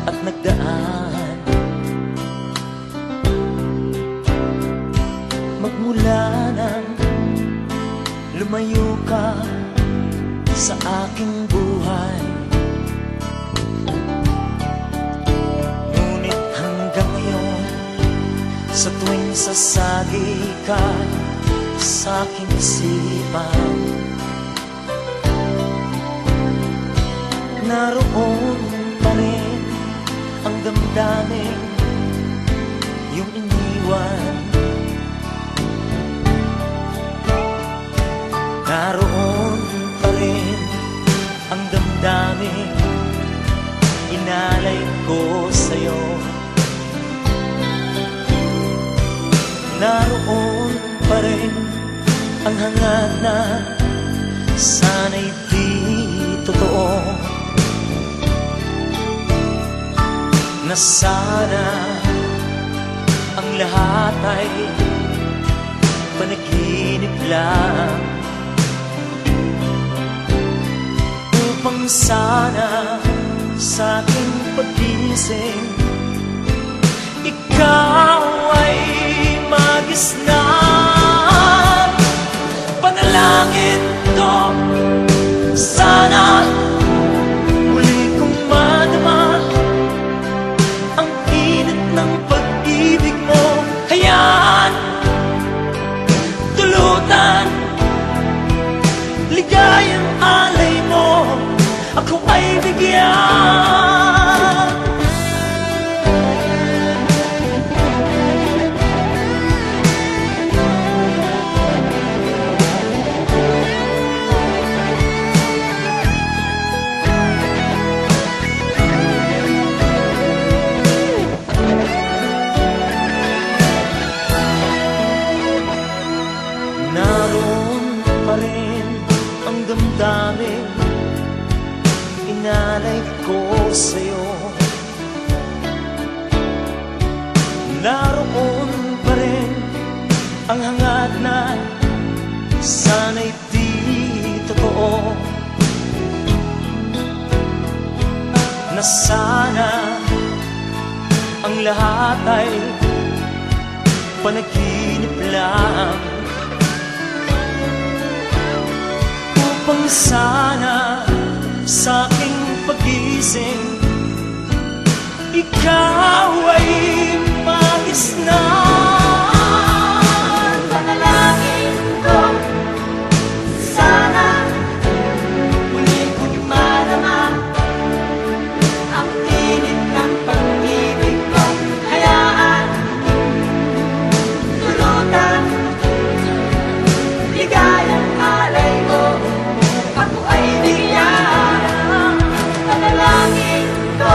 at nagdaan. Magmula nang lumayo ka sa aking buhay, ngunit hanggang ngayon, sa tuwing sasagi ka sa aking isipan, naroon pa rin ang damdamin yung iniwan. Naroon pa rin ang damdamin inalay ko sa'yo. Naroon pa rin ang hangad na sana'y di totoo, na sana ang lahat ay panaginip lang, upang sana sa aking pagising ikaw ay magisnan. Panalangin ko, sana muli kong madama ang init ng pag-ibig mo. Hayaan, tulutan, ligayang alay mo, ako ay bigyan. Naroon pa rin ang damdamin inalay ko sa'yo. Naroon pa rin ang hangad na sana'y di totoo, na sana ang lahat ay panaginip lang, upang sana sa aking pagising ikaw ay magisnan. Panalangin ko, sana muli kong madama ang init ng pag-ibig ko. Hayaan, tulutan, ligayang alay mo, ako ay bigyan. Panalangin ko,